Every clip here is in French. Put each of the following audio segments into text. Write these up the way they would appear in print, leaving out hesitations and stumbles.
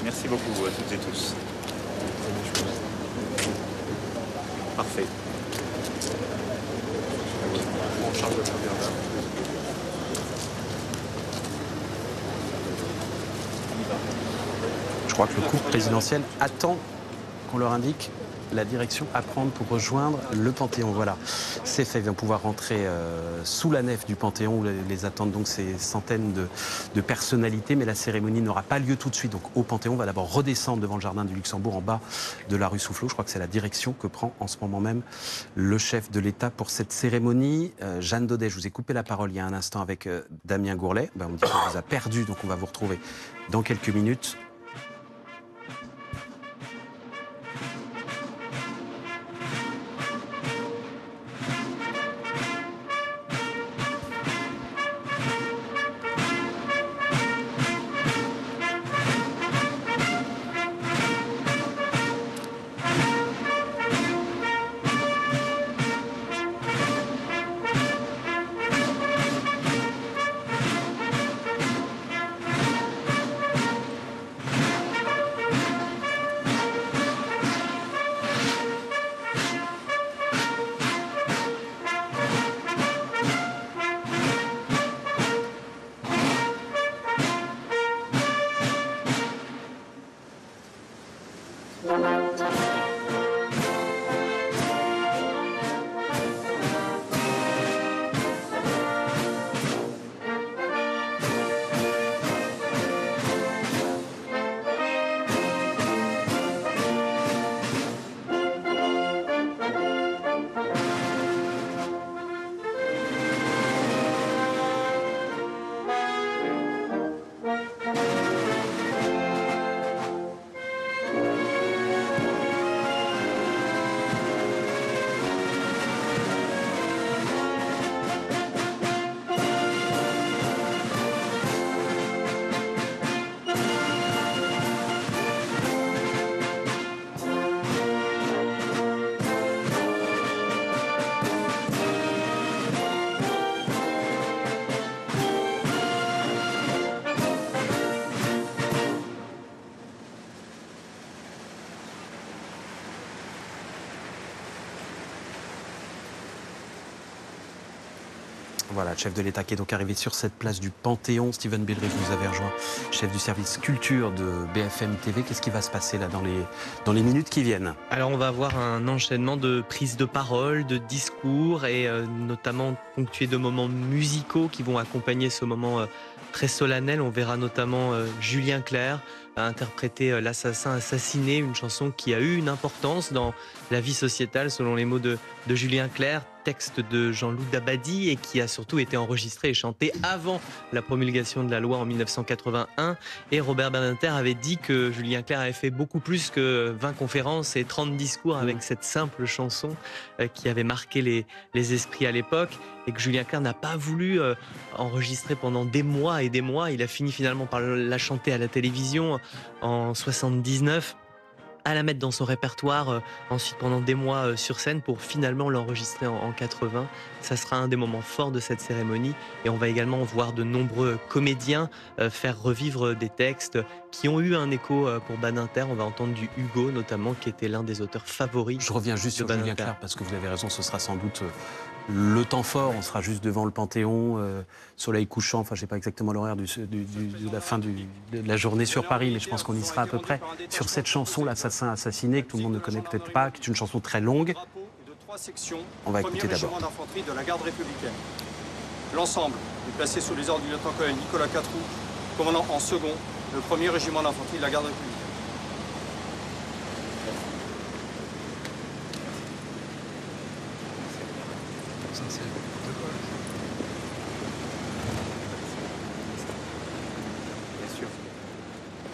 Merci beaucoup à toutes et tous. Parfait. En charge de la première. Je crois que le couple présidentiel attend qu'on leur indique la direction à prendre pour rejoindre le Panthéon. Voilà, c'est fait. Ils vont pouvoir rentrer sous la nef du Panthéon où les attendent donc ces centaines de personnalités. Mais la cérémonie n'aura pas lieu tout de suite. Donc au Panthéon, on va d'abord redescendre devant le jardin du Luxembourg en bas de la rue Soufflot. Je crois que c'est la direction que prend en ce moment même le chef de l'État pour cette cérémonie. Jeanne Daudet, je vous ai coupé la parole il y a un instant avec Damien Gourlet. On me dit qu'on vous a perdu, donc on va vous retrouver dans quelques minutes. Voilà, le chef de l'État qui est donc arrivé sur cette place du Panthéon. Steven Bildrich, vous avez rejoint, chef du service culture de BFM TV. Qu'est-ce qui va se passer là dans les minutes qui viennent? Alors on va avoir un enchaînement de prises de parole, de discours et notamment ponctué de moments musicaux qui vont accompagner ce moment très solennel. On verra notamment Julien Clerc interpréter L'assassin assassiné, une chanson qui a eu une importance dans la vie sociétale selon les mots de Julien Clerc, texte de Jean-Loup Dabadi et qui a surtout été enregistré et chanté avant la promulgation de la loi en 1981. Et Robert Badinter avait dit que Julien Clerc avait fait beaucoup plus que 20 conférences et 30 discours avec cette simple chanson qui avait marqué les esprits à l'époque et que Julien Clerc n'a pas voulu enregistrer pendant des mois et des mois. Il a fini finalement par la chanter à la télévision en 79, à la mettre dans son répertoire ensuite pendant des mois sur scène pour finalement l'enregistrer en 80. Ça sera un des moments forts de cette cérémonie et on va également voir de nombreux comédiens faire revivre des textes qui ont eu un écho pour Badinter. On va entendre du Hugo notamment qui était l'un des auteurs favoris. Je reviens juste sur Julien Clerc parce que vous avez raison, ce sera sans doute le temps fort. On sera juste devant le Panthéon, soleil couchant. Enfin, je sais pas exactement l'horaire de la fin de la journée sur Paris, mais je pense qu'on y sera à peu près. Sur cette chanson, L'assassin assassiné, que tout le monde ne connaît peut-être pas, qui est une chanson très longue. On va écouter d'abord. D'infanterie de la garde républicaine. L'ensemble est placé sous les ordres du lieutenant-colonel Nicolas Catroux, commandant en second le 1er régiment d'infanterie de la garde républicaine.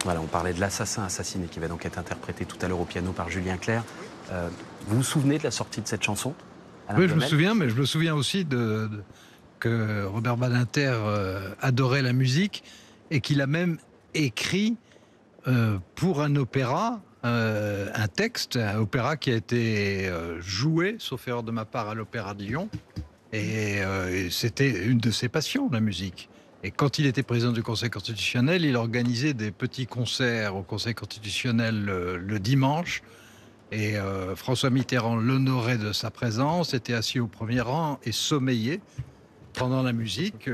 Voilà, on parlait de L'assassin assassiné qui va donc être interprété tout à l'heure au piano par Julien Clerc. Vous vous souvenez de la sortie de cette chanson, Alain Oui, je me Duhamel? souviens, mais je me souviens aussi que Robert Badinter adorait la musique et qu'il a même écrit pour un opéra un texte, un opéra qui a été joué, sauf erreur de ma part, à l'Opéra de Lyon. Et c'était une de ses passions, la musique. Et quand il était président du Conseil constitutionnel, il organisait des petits concerts au Conseil constitutionnel le dimanche. Et François Mitterrand l'honorait de sa présence, était assis au premier rang et sommeillait pendant la musique,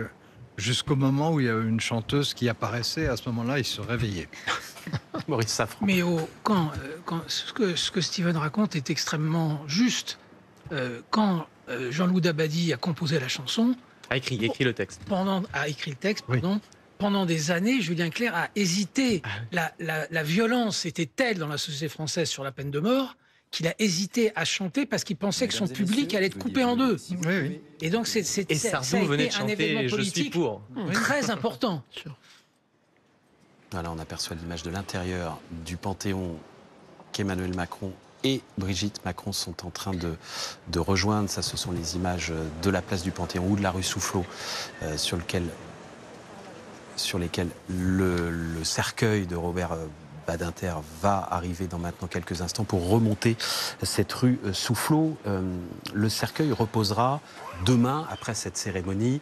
jusqu'au moment où il y a une chanteuse qui apparaissait. À ce moment-là, il se réveillait. Maurice Safran. Mais ce que Steven raconte est extrêmement juste. Quand Jean-Loup Dabadi a composé la chanson, A écrit le texte. a écrit le texte, pardon, pendant des années, Julien Clerc a hésité. La violence était telle dans la société française sur la peine de mort qu'il a hésité à chanter parce qu'il pensait que son public allait être coupé en deux. Oui. Et donc, Et ça a Sardou venait été de un événement chanter « Je suis politique pour ». très important. Voilà, on aperçoit l'image de l'intérieur du Panthéon qu'Emmanuel Macron et Brigitte Macron sont en train de rejoindre. Ça, ce sont les images de la place du Panthéon ou de la rue Soufflot, sur lesquelles le cercueil de Robert Badinter va arriver dans maintenant quelques instants pour remonter cette rue Soufflot. Le cercueil reposera demain, après cette cérémonie,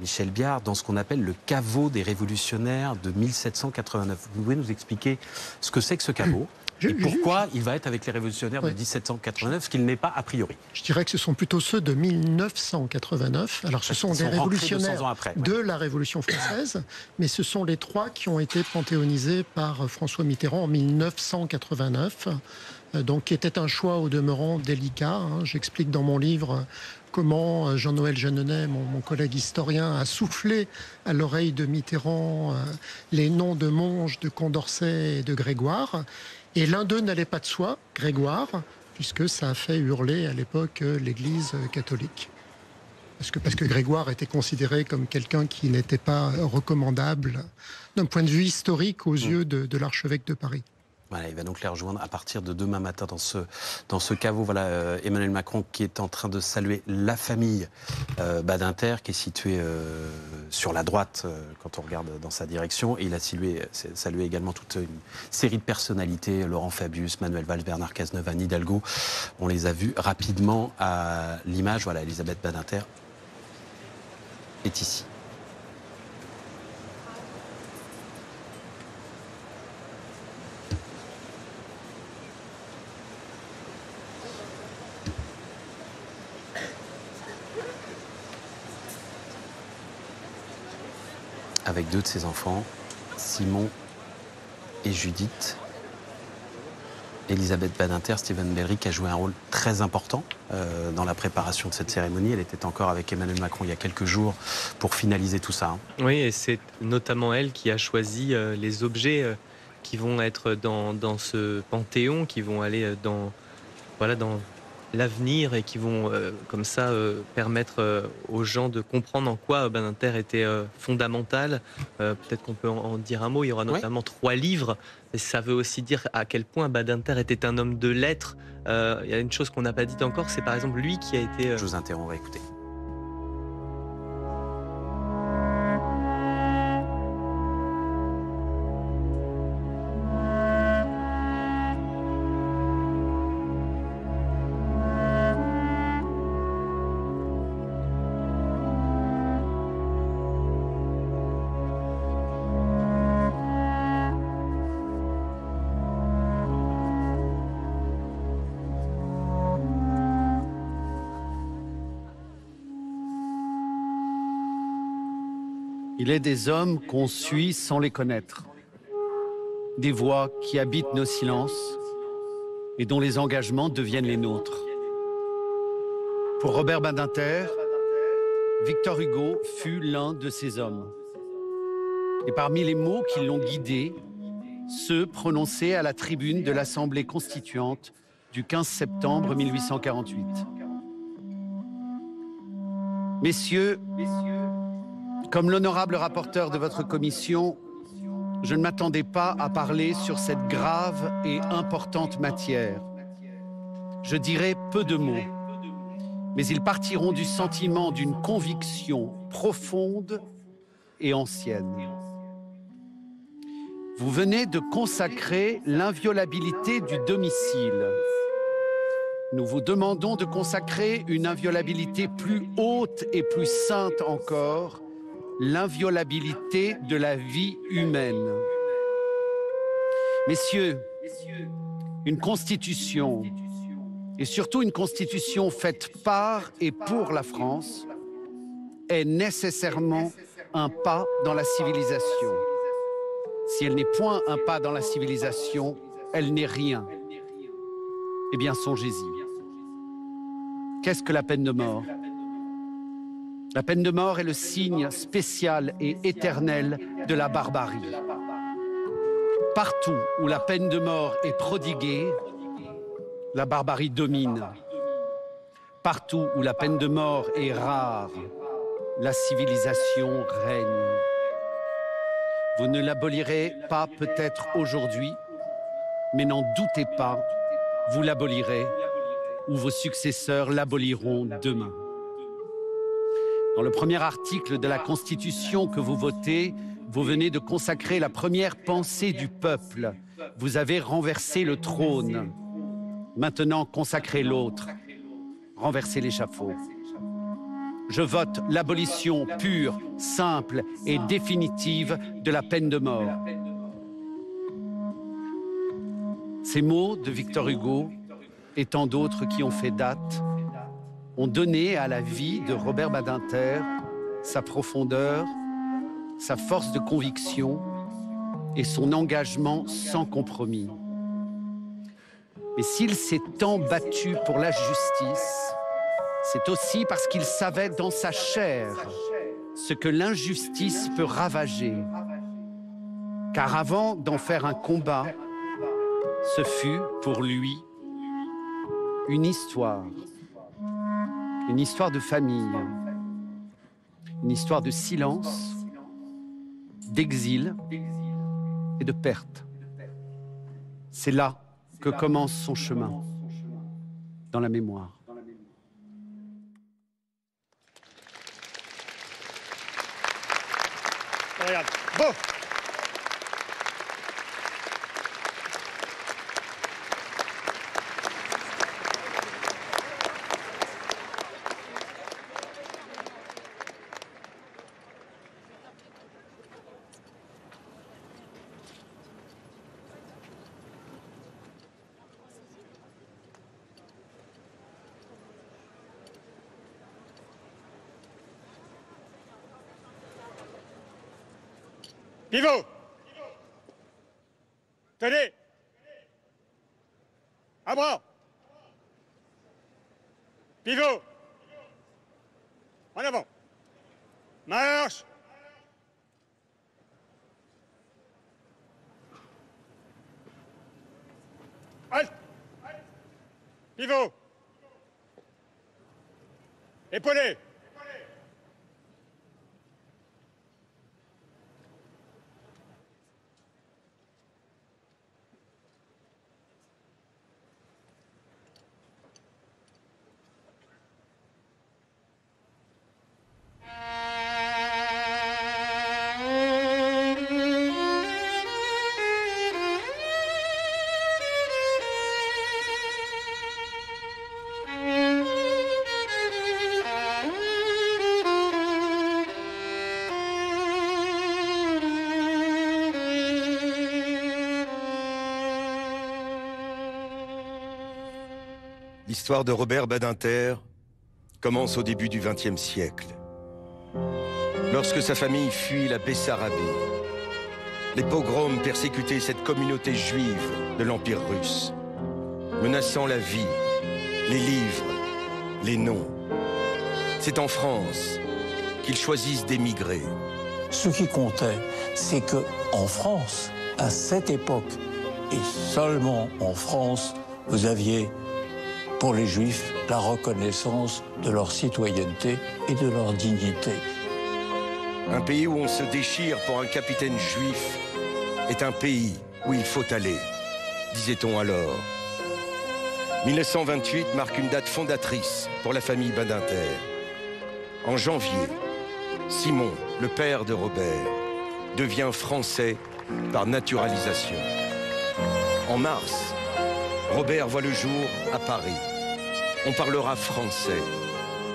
Michel Biard, dans ce qu'on appelle le caveau des révolutionnaires de 1789. Vous pouvez nous expliquer ce que c'est que ce caveau et pourquoi il va être avec les révolutionnaires de 1789, ce qu'il n'est pas a priori? Je dirais que ce sont plutôt ceux de 1989. Alors ce sont des révolutionnaires de la Révolution française, mais ce sont les trois qui ont été panthéonisés par François Mitterrand en 1989. Donc qui était un choix au demeurant délicat. J'explique dans mon livre comment Jean-Noël Jeanneney, mon collègue historien, a soufflé à l'oreille de Mitterrand les noms de Monge, de Condorcet et de Grégoire. Et l'un d'eux n'allait pas de soi, Grégoire, puisque ça a fait hurler à l'époque l'Église catholique. Parce que Grégoire était considéré comme quelqu'un qui n'était pas recommandable d'un point de vue historique aux yeux de l'archevêque de Paris. Voilà, il va donc les rejoindre à partir de demain matin dans ce caveau. Voilà, Emmanuel Macron qui est en train de saluer la famille Badinter, qui est située sur la droite quand on regarde dans sa direction. Et il a salué également toute une série de personnalités, Laurent Fabius, Manuel Valls, Bernard Cazeneuve, Anne Hidalgo. On les a vus rapidement à l'image. Voilà, Elisabeth Badinter est ici. Avec deux de ses enfants, Simon et Judith. Elisabeth Badinter, Steven Bellerick a joué un rôle très important dans la préparation de cette cérémonie. Elle était encore avec Emmanuel Macron il y a quelques jours pour finaliser tout ça. Oui, et c'est notamment elle qui a choisi les objets qui vont être dans ce panthéon, qui vont aller dans l'avenir et qui vont comme ça permettre aux gens de comprendre en quoi Badinter était fondamental. Peut-être qu'on peut en dire un mot. Il y aura notamment 3 livres. Et ça veut aussi dire à quel point Badinter était un homme de lettres. Il y a une chose qu'on n'a pas dite encore, c'est par exemple lui qui a été... Je vous interromps, on va écouter. Il est des hommes qu'on suit sans les connaître, des voix qui habitent nos silences et dont les engagements deviennent les nôtres. Pour Robert Badinter, Victor Hugo fut l'un de ces hommes. Et parmi les mots qui l'ont guidé, ceux prononcés à la tribune de l'Assemblée constituante du 15 septembre 1848. Messieurs, comme l'honorable rapporteur de votre commission, je ne m'attendais pas à parler sur cette grave et importante matière. Je dirai peu de mots, mais ils partiront du sentiment d'une conviction profonde et ancienne. Vous venez de consacrer l'inviolabilité du domicile. Nous vous demandons de consacrer une inviolabilité plus haute et plus sainte encore, l'inviolabilité de la vie humaine. Messieurs, une constitution, et surtout une constitution faite par et pour la France, est nécessairement un pas dans la civilisation. Si elle n'est point un pas dans la civilisation, elle n'est rien. Eh bien, songez-y. Qu'est-ce que la peine de mort? La peine de mort est le signe spécial et éternel de la barbarie. Partout où la peine de mort est prodiguée, la barbarie domine. Partout où la peine de mort est rare, la civilisation règne. Vous ne l'abolirez pas peut-être aujourd'hui, mais n'en doutez pas, vous l'abolirez ou vos successeurs l'aboliront demain. Dans le premier article de la Constitution que vous votez, vous venez de consacrer la première pensée du peuple. Vous avez renversé le trône. Maintenant, consacrez l'autre. Renversez l'échafaud. Je vote l'abolition pure, simple et définitive de la peine de mort. Ces mots de Victor Hugo et tant d'autres qui ont fait date ont donné à la vie de Robert Badinter sa profondeur, sa force de conviction et son engagement sans compromis. Mais s'il s'est tant battu pour la justice, c'est aussi parce qu'il savait dans sa chair ce que l'injustice peut ravager. Car avant d'en faire un combat, ce fut pour lui une histoire de famille, une histoire de silence, d'exil et de perte. C'est là que commence son chemin, dans la mémoire. Regarde. Bon. Pivot! Tenez! À bras! Pivot! En avant! Marche! Halte! Pivot! Épaulé! L'histoire de Robert Badinter commence au début du XXe siècle. Lorsque sa famille fuit la Bessarabie, les pogroms persécutaient cette communauté juive de l'Empire russe, menaçant la vie, les livres, les noms. C'est en France qu'ils choisissent d'émigrer. Ce qui comptait, c'est que en France, à cette époque, et seulement en France, vous aviez pour les Juifs la reconnaissance de leur citoyenneté et de leur dignité. Un pays où on se déchire pour un capitaine juif est un pays où il faut aller, disait-on alors. 1928 marque une date fondatrice pour la famille Badinter. En janvier, Simon, le père de Robert, devient français par naturalisation. En mars, Robert voit le jour à Paris. On parlera français,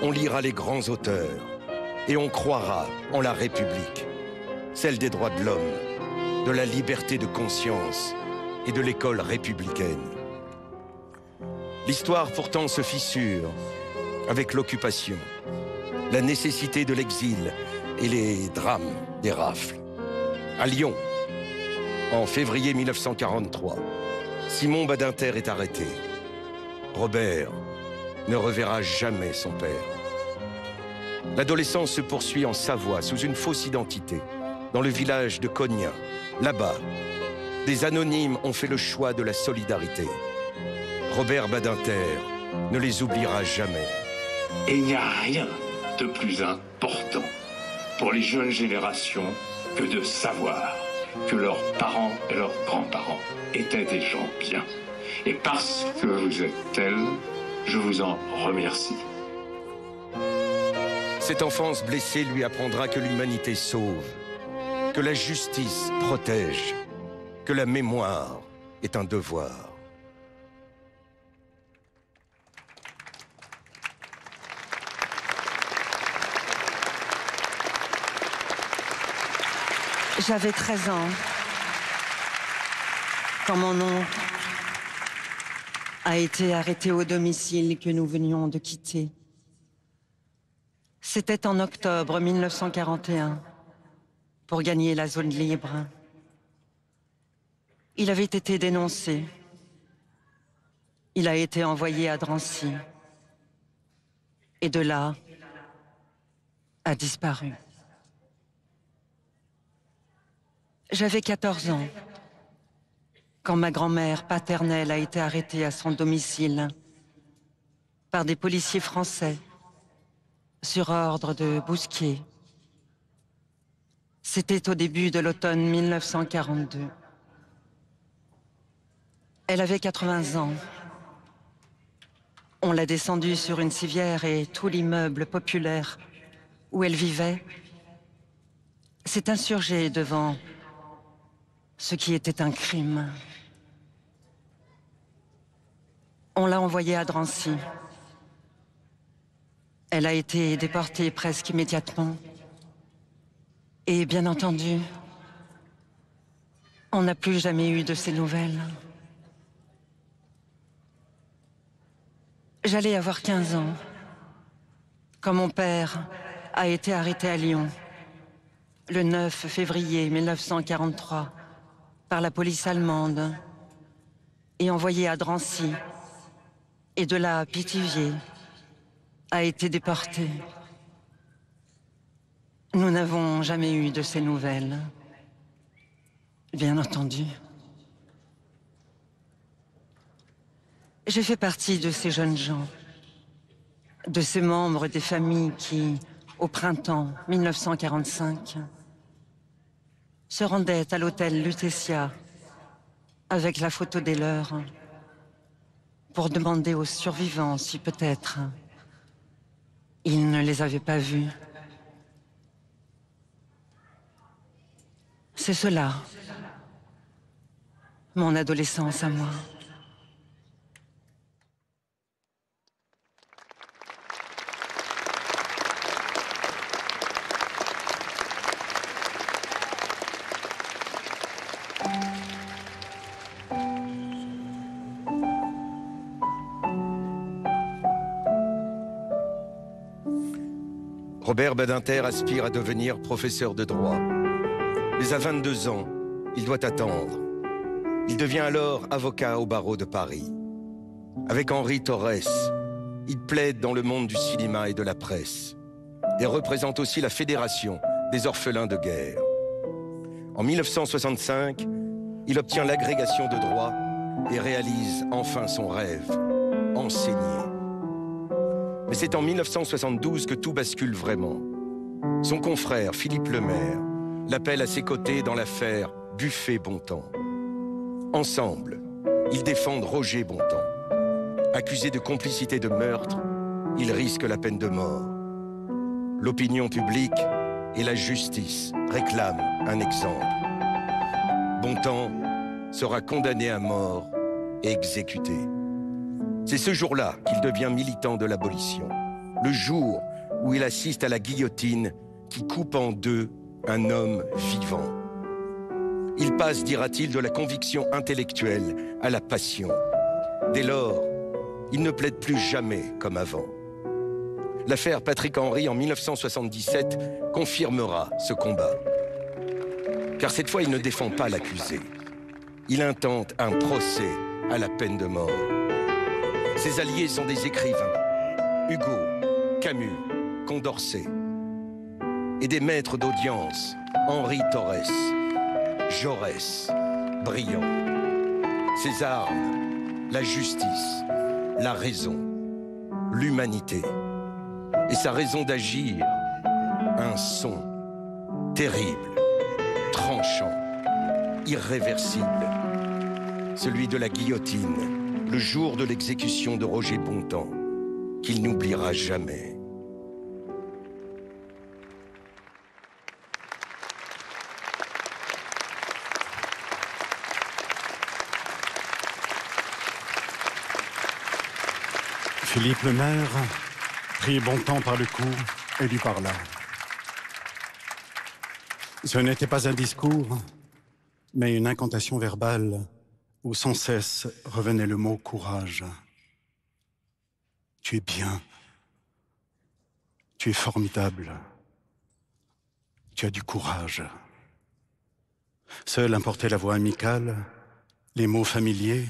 on lira les grands auteurs. et on croira en la République, celle des droits de l'homme, de la liberté de conscience et de l'école républicaine. L'histoire pourtant se fissure avec l'occupation, la nécessité de l'exil et les drames des rafles. À Lyon, en février 1943, Simon Badinter est arrêté. Robert ne reverra jamais son père. L'adolescence se poursuit en Savoie sous une fausse identité, dans le village de Cognat. Là-bas, des anonymes ont fait le choix de la solidarité. Robert Badinter ne les oubliera jamais. Et il n'y a rien de plus important pour les jeunes générations que de savoir que leurs parents et leurs grands-parents étaient des gens bien. Et parce que vous êtes tels, je vous en remercie. Cette enfance blessée lui apprendra que l'humanité sauve, que la justice protège, que la mémoire est un devoir. J'avais 13 ans quand mon oncle a été arrêté au domicile que nous venions de quitter. C'était en octobre 1941, pour gagner la zone libre. Il avait été dénoncé. Il a été envoyé à Drancy. Et de là, a disparu. J'avais 14 ans quand ma grand-mère paternelle a été arrêtée à son domicile par des policiers français sur ordre de Bousquier. C'était au début de l'automne 1942. Elle avait 80 ans. On l'a descendue sur une civière et tout l'immeuble populaire où elle vivait s'est insurgé devant ce qui était un crime. On l'a envoyée à Drancy. Elle a été déportée presque immédiatement. Et bien entendu, on n'a plus jamais eu de ses nouvelles. J'allais avoir 15 ans quand mon père a été arrêté à Lyon le 9 février 1943 par la police allemande et envoyé à Drancy et de là à Pithiviers a été déporté. Nous n'avons jamais eu de ses nouvelles, bien entendu. J'ai fait partie de ces jeunes gens, de ces membres des familles qui, au printemps 1945, se rendaient à l'hôtel Lutetia avec la photo des leurs pour demander aux survivants si peut-être ils ne les avaient pas vus. C'est cela, mon adolescence à moi. Robert Badinter aspire à devenir professeur de droit. Mais à 22 ans, il doit attendre. Il devient alors avocat au barreau de Paris. Avec Henri Torres, il plaide dans le monde du cinéma et de la presse et représente aussi la Fédération des orphelins de guerre. En 1965, il obtient l'agrégation de droit et réalise enfin son rêve, enseigner. Mais c'est en 1972 que tout bascule vraiment. Son confrère, Philippe Lemaire, l'appelle à ses côtés dans l'affaire Buffet-Bontemps. Ensemble, ils défendent Roger Bontemps. Accusé de complicité de meurtre, il risque la peine de mort. L'opinion publique et la justice réclament un exemple. Bontemps sera condamné à mort et exécuté. C'est ce jour-là qu'il devient militant de l'abolition, le jour où il assiste à la guillotine qui coupe en deux un homme vivant. Il passe, dira-t-il, de la conviction intellectuelle à la passion. Dès lors, il ne plaide plus jamais comme avant. L'affaire Patrick Henry en 1977 confirmera ce combat. Car cette fois, il ne défend pas l'accusé. Il intente un procès à la peine de mort. Ses alliés sont des écrivains, Hugo, Camus, Condorcet, et des maîtres d'audience, Henri Torres, Jaurès, Briand. Ses armes, la justice, la raison, l'humanité. Et sa raison d'agir, un son terrible, tranchant, irréversible. Celui de la guillotine, le jour de l'exécution de Roger Bontemps, qu'il n'oubliera jamais. Philippe le maire prit Bontemps par le cou et lui parla. Ce n'était pas un discours, mais une incantation verbale où sans cesse revenait le mot courage. Tu es bien, tu es formidable, tu as du courage. Seule importait la voix amicale, les mots familiers,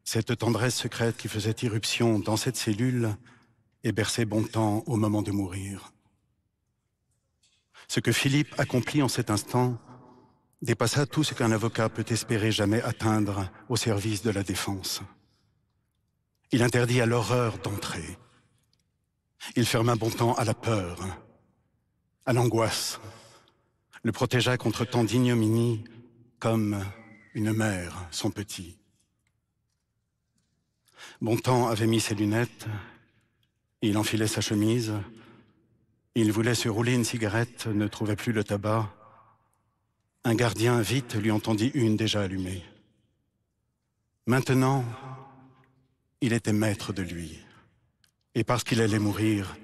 cette tendresse secrète qui faisait irruption dans cette cellule et berçait Bontemps au moment de mourir. Ce que Philippe accomplit en cet instant dépassa tout ce qu'un avocat peut espérer jamais atteindre au service de la défense. Il interdit à l'horreur d'entrer. Il ferma Bontemps à la peur, à l'angoisse, le protégea contre tant d'ignominie comme une mère son petit. Bontemps avait mis ses lunettes, il enfilait sa chemise, il voulait se rouler une cigarette, ne trouvait plus le tabac. Un gardien vite lui entendit une déjà allumée. Maintenant, il était maître de lui, et parce qu'il allait mourir,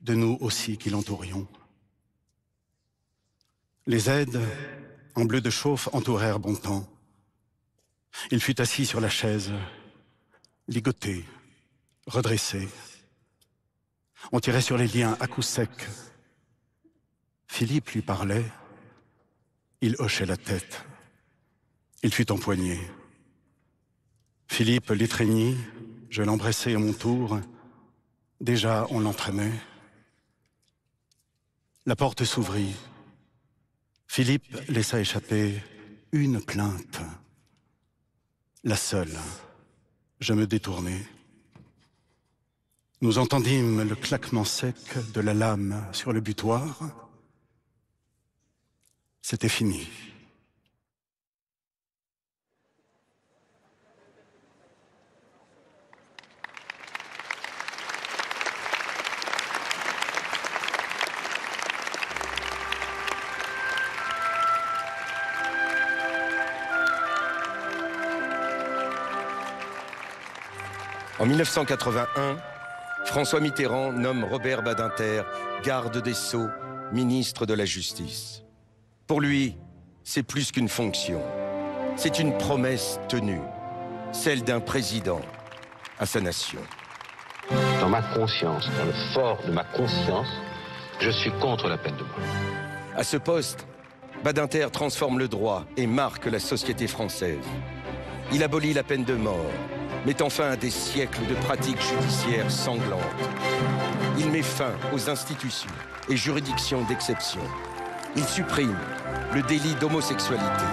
de nous aussi qui l'entourions. Les aides, en bleu de chauffe, entourèrent Bontemps. Il fut assis sur la chaise, ligoté, redressé. On tirait sur les liens à coups secs. Philippe lui parlait. Il hochait la tête. Il fut empoigné. Philippe l'étreignit, je l'embrassai à mon tour. Déjà, on l'entraînait. La porte s'ouvrit. Philippe laissa échapper une plainte. La seule. Je me détournai. Nous entendîmes le claquement sec de la lame sur le butoir. C'était fini. En 1981, François Mitterrand nomme Robert Badinter garde des Sceaux, ministre de la Justice. Pour lui, c'est plus qu'une fonction. C'est une promesse tenue, celle d'un président à sa nation. Dans ma conscience, dans le fort de ma conscience, je suis contre la peine de mort. À ce poste, Badinter transforme le droit et marque la société française. Il abolit la peine de mort, mettant fin à des siècles de pratiques judiciaires sanglantes. Il met fin aux institutions et juridictions d'exception. Il supprime le délit d'homosexualité.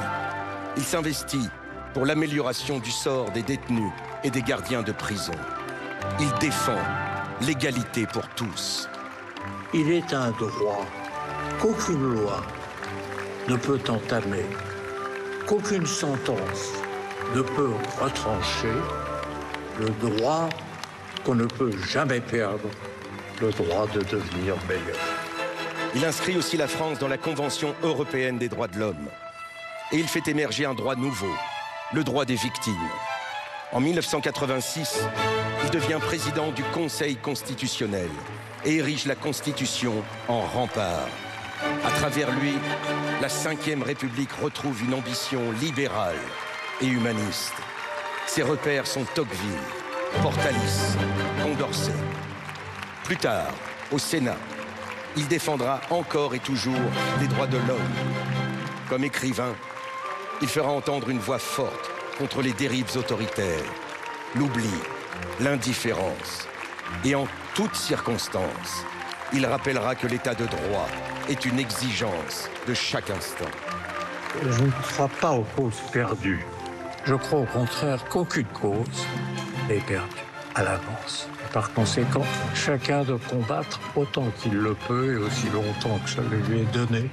Il s'investit pour l'amélioration du sort des détenus et des gardiens de prison. Il défend l'égalité pour tous. Il est un droit qu'aucune loi ne peut entamer, qu'aucune sentence ne peut retrancher, le droit qu'on ne peut jamais perdre, le droit de devenir meilleur. Il inscrit aussi la France dans la Convention européenne des droits de l'homme. Et il fait émerger un droit nouveau, le droit des victimes. En 1986, il devient président du Conseil constitutionnel et érige la Constitution en rempart À travers lui, la Ve République retrouve une ambition libérale et humaniste. Ses repères sont Tocqueville, Portalis, Condorcet. Plus tard, au Sénat, il défendra encore et toujours les droits de l'homme. Comme écrivain, il fera entendre une voix forte contre les dérives autoritaires, l'oubli, l'indifférence. Et en toutes circonstances, il rappellera que l'état de droit est une exigence de chaque instant. Je ne crois pas aux causes perdues. Je crois au contraire qu'aucune cause n'est perdue à l'avance. Par conséquent, chacun doit combattre autant qu'il le peut et aussi longtemps que ça lui est donné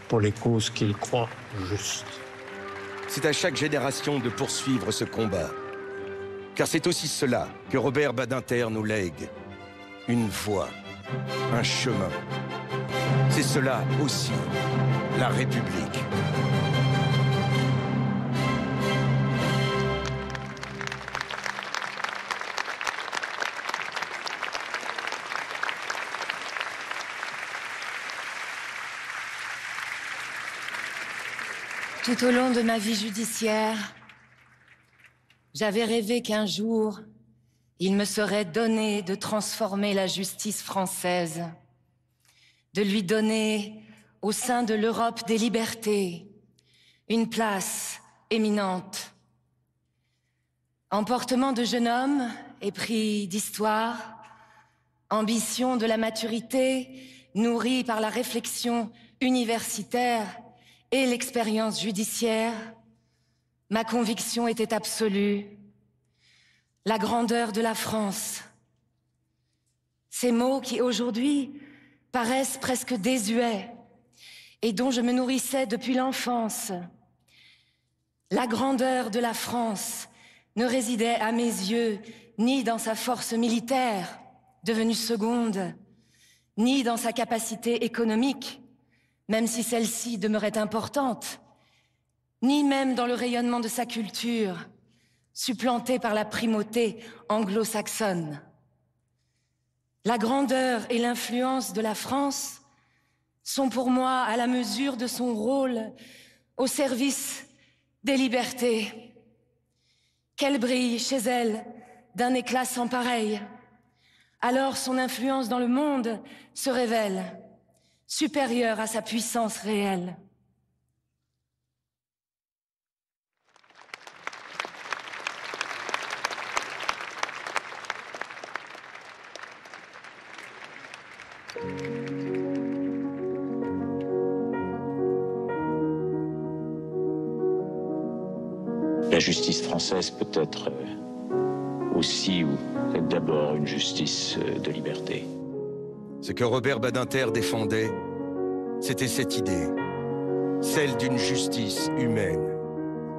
pour les causes qu'il croit justes. C'est à chaque génération de poursuivre ce combat. Car c'est aussi cela que Robert Badinter nous lègue. Une voie, un chemin. C'est cela aussi, la République. Tout au long de ma vie judiciaire, j'avais rêvé qu'un jour, il me serait donné de transformer la justice française, de lui donner, au sein de l'Europe des libertés, une place éminente. Emportement de jeune homme, épris d'histoire, ambition de la maturité, nourrie par la réflexion universitaire et l'expérience judiciaire, ma conviction était absolue. La grandeur de la France. Ces mots qui aujourd'hui paraissent presque désuets et dont je me nourrissais depuis l'enfance. La grandeur de la France ne résidait à mes yeux ni dans sa force militaire, devenue seconde, ni dans sa capacité économique, même si celle-ci demeurait importante, ni même dans le rayonnement de sa culture, supplantée par la primauté anglo-saxonne. La grandeur et l'influence de la France sont pour moi à la mesure de son rôle au service des libertés. Qu'elle brille chez elle d'un éclat sans pareil. Alors son influence dans le monde se révèle, supérieure à sa puissance réelle. La justice française peut être aussi ou peut-être d'abord une justice de liberté. Ce que Robert Badinter défendait, c'était cette idée, celle d'une justice humaine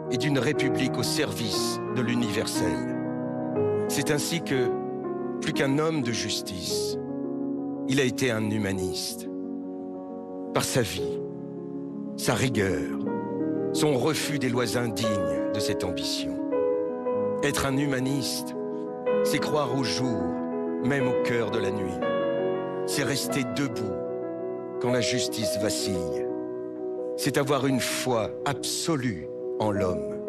et d'une république au service de l'universel. C'est ainsi que, plus qu'un homme de justice, il a été un humaniste. Par sa vie, sa rigueur, son refus des lois indignes de cette ambition. Être un humaniste, c'est croire au jour, même au cœur de la nuit. C'est rester debout quand la justice vacille. C'est avoir une foi absolue en l'homme.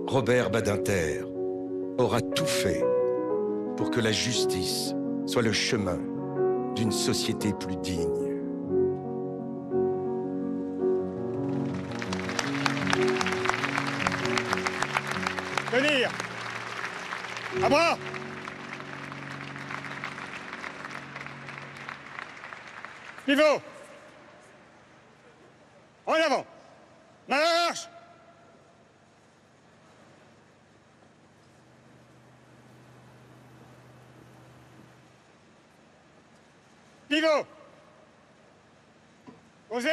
Robert Badinter aura tout fait pour que la justice soit le chemin d'une société plus digne. Tenir! À bras! Pivot! En avant! Marche! Pivot! Posez!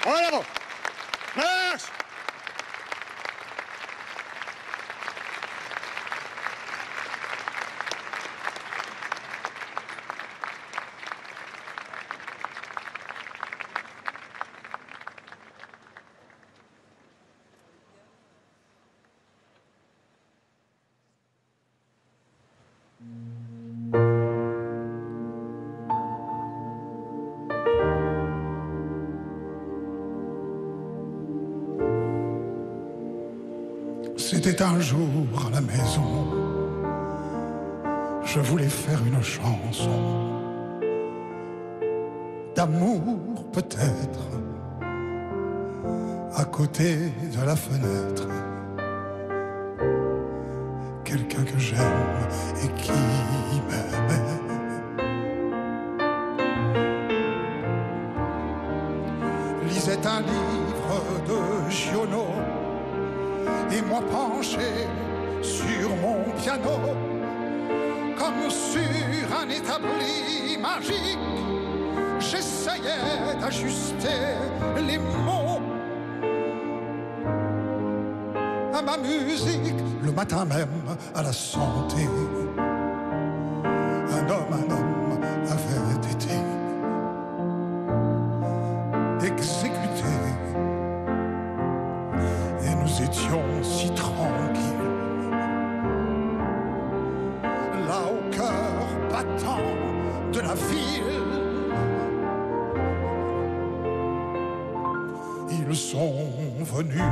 En avant! Marche! C'était un jour à la maison, je voulais faire une chanson d'amour peut-être, à côté de la fenêtre, quelqu'un que j'aime et qui m'aimait. Lisait un livre de Giono, et moi penché sur mon piano, comme sur un établi magique, j'essayais d'ajuster les mots à ma musique. Le matin même, à la santé, un homme avait été exécuté, et nous étions si tranquilles, là au cœur battant de la ville. Ils sont venus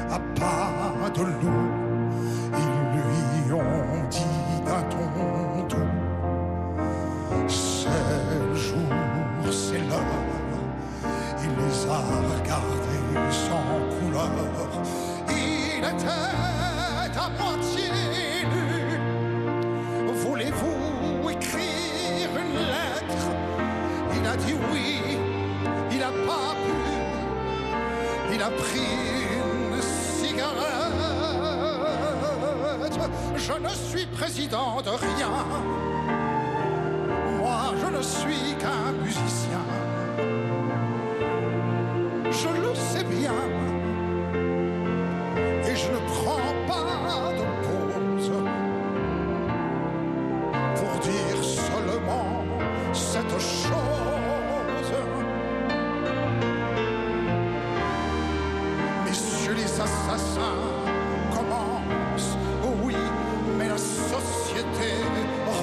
à pas de loup, ils lui ont dit d'un ton doux: c'est le jour, c'est l'heure. Il les a regardés sans couleur, il était à moitié nu. Voulez-vous écrire une lettre? Il a dit oui, il n'a pas pu. Il a pris une cigarette. Je ne suis président de rien, moi je ne suis qu'un musicien. Je le sais bien, et je ne prends pas de pause pour dire seulement cette chose. Messieurs les assassins commencent, oui, mais la société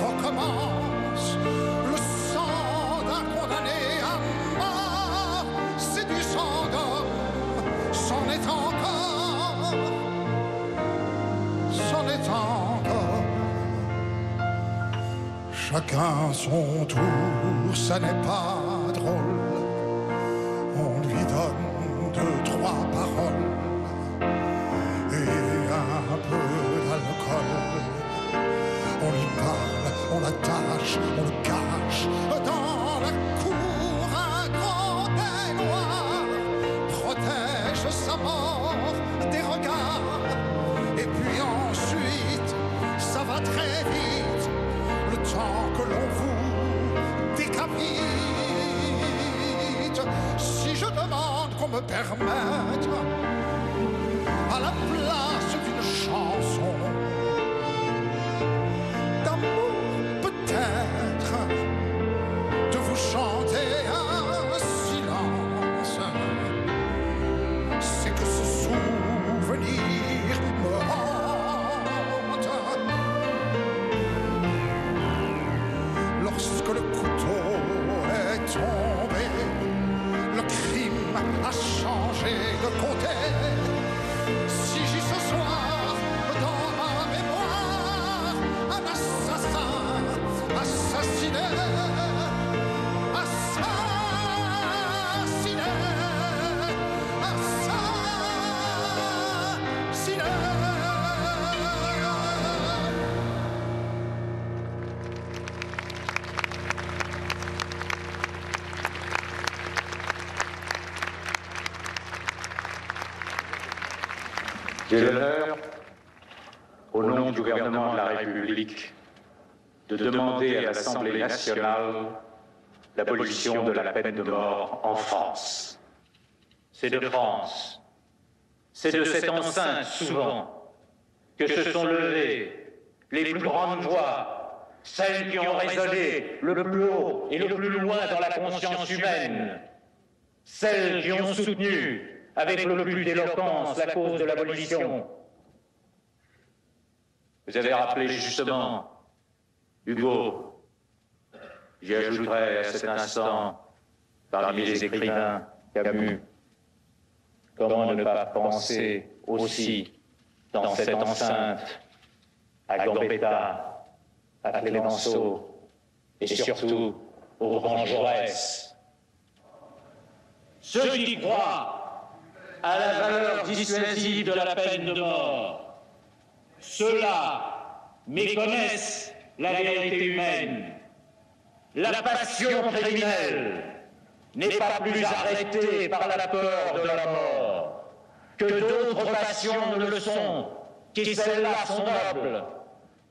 recommence. Le sang d'un condamné à mort, c'est du sang d'homme, c'en est encore, c'en est encore. Chacun son tour, ça n'est pas drôle. On lui donne 2, 3 paroles et un peu d'alcool. On lui parle, on l'attache, on le cache. Dans la cour, un grand œil noir protège sa mort des regards. Et puis ensuite, ça va très vite, le temps que l'on vous décapite. Si je demande qu'on me permette, à la place d'une chanson d'amour peut-être, de vous chanter un silence, c'est que ce souvenir me hante. Lorsque le couteau est tombé, le crime a changé de côté. Si j'ai ce soir dans ma mémoire un assassin assassiné, assassiné, assassiné. J'ai l'honneur, au nom du gouvernement de la République, de demander à l'Assemblée nationale l'abolition de la peine de mort en France. C'est de France, c'est de cette enceinte souvent, que se sont levées les plus grandes voix, celles qui ont résonné le plus haut et le plus loin dans la conscience humaine, celles qui ont soutenu avec le plus d'éloquence la cause de l'abolition. Vous avez rappelé justement Hugo. J'y ajouterai à cet instant, parmi les écrivains, Camus. Comment ne pas penser aussi dans cette enceinte, à Gambetta, à Clémenceau et surtout au grand Jaurès. Ceux qui croient à la valeur dissuasive de la peine de mort, ceux-là méconnaissent la vérité humaine. La passion criminelle n'est pas plus arrêtée par la peur de la mort que d'autres passions ne le sont, qui celles-là sont nobles.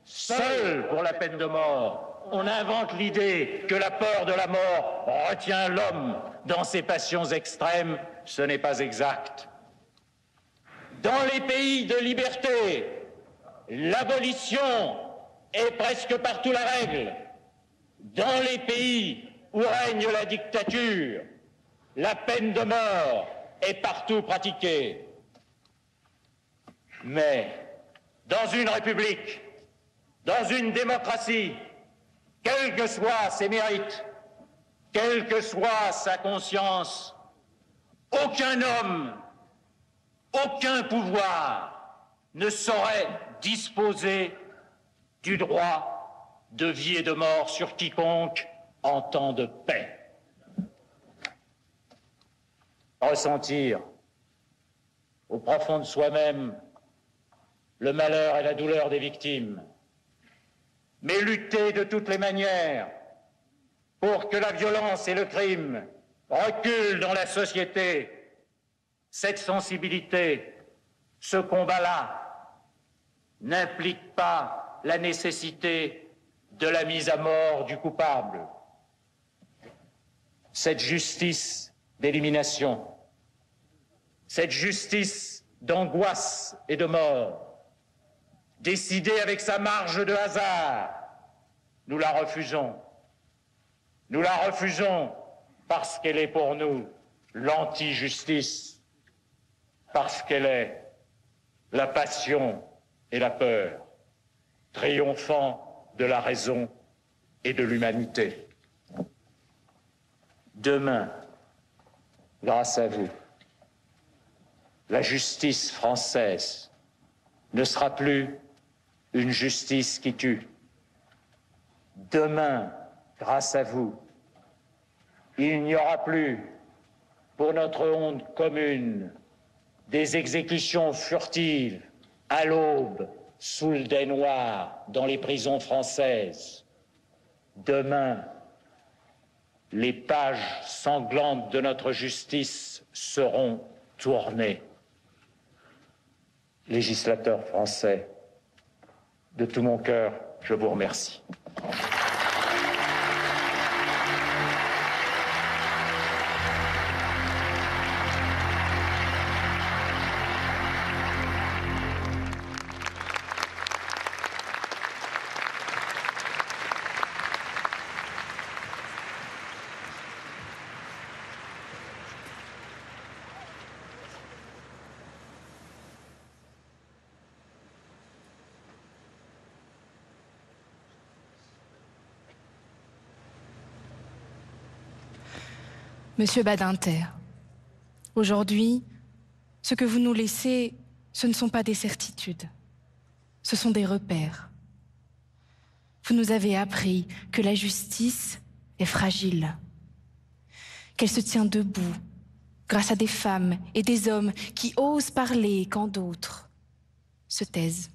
Seul pour la peine de mort, on invente l'idée que la peur de la mort retient l'homme dans ses passions extrêmes. Ce n'est pas exact. Dans les pays de liberté, l'abolition est presque partout la règle. Dans les pays où règne la dictature, la peine de mort est partout pratiquée. Mais dans une république, dans une démocratie, quels que soient ses mérites, quelle que soit sa conscience, aucun homme, aucun pouvoir ne saurait disposer du droit de vie et de mort sur quiconque en temps de paix. Ressentir au profond de soi-même le malheur et la douleur des victimes, mais lutter de toutes les manières pour que la violence et le crime reculent dans la société. Cette sensibilité, ce combat-là, n'implique pas la nécessité de la mise à mort du coupable. Cette justice d'élimination, cette justice d'angoisse et de mort, décidée avec sa marge de hasard, nous la refusons. Nous la refusons parce qu'elle est pour nous l'anti-justice, parce qu'elle est la passion et la peur, triomphant de la raison et de l'humanité. Demain, grâce à vous, la justice française ne sera plus une justice qui tue. Demain, grâce à vous, il n'y aura plus, pour notre honte commune, des exécutions furtives à l'aube, sous le dais noir, dans les prisons françaises. Demain, les pages sanglantes de notre justice seront tournées. Législateurs français, de tout mon cœur, je vous remercie. Monsieur Badinter, aujourd'hui, ce que vous nous laissez, ce ne sont pas des certitudes, ce sont des repères. Vous nous avez appris que la justice est fragile, qu'elle se tient debout grâce à des femmes et des hommes qui osent parler quand d'autres se taisent.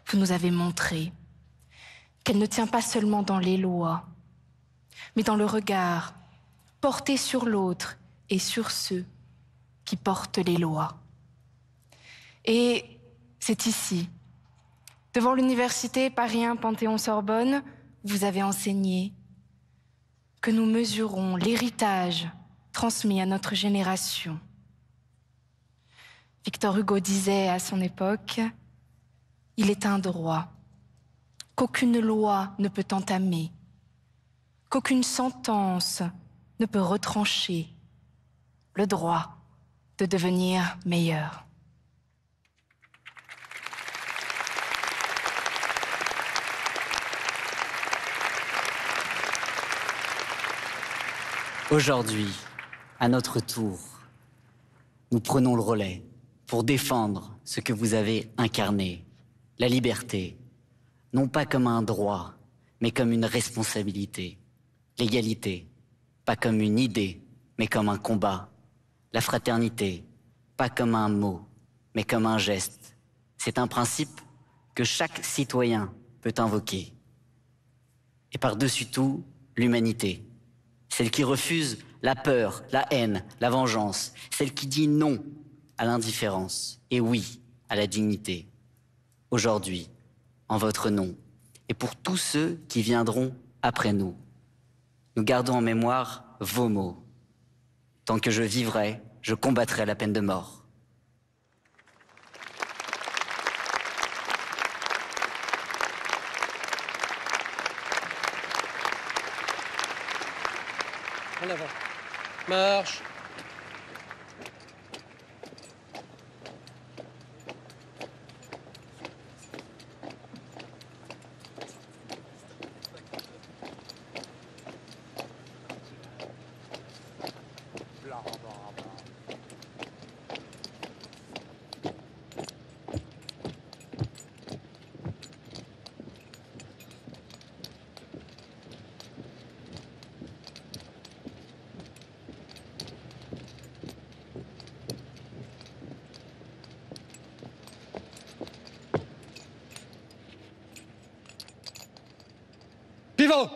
Vous nous avez montré qu'elle ne tient pas seulement dans les lois, mais dans le regard porté sur l'autre et sur ceux qui portent les lois. Et c'est ici, devant l'université Paris 1 Panthéon-Sorbonne, vous avez enseigné que nous mesurons l'héritage transmis à notre génération. Victor Hugo disait à son époque, « Il est un droit qu'aucune loi ne peut entamer, qu'aucune sentence ne peut retrancher le droit de devenir meilleur. » Aujourd'hui, à notre tour, nous prenons le relais pour défendre ce que vous avez incarné, la liberté, non pas comme un droit, mais comme une responsabilité, l'égalité, pas comme une idée, mais comme un combat, la fraternité, pas comme un mot, mais comme un geste. C'est un principe que chaque citoyen peut invoquer. Et par-dessus tout, l'humanité, celle qui refuse la peur, la haine, la vengeance, celle qui dit non à l'indifférence et oui à la dignité. Aujourd'hui, en votre nom, et pour tous ceux qui viendront après nous, nous gardons en mémoire vos mots. Tant que je vivrai, je combattrai la peine de mort. En avant. Marche. Pivot!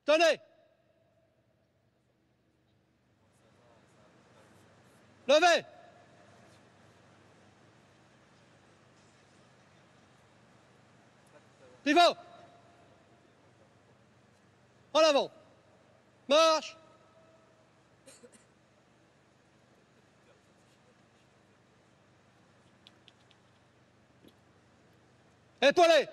Tenez! Levez! Pivot! En avant! Marche! Épaulé!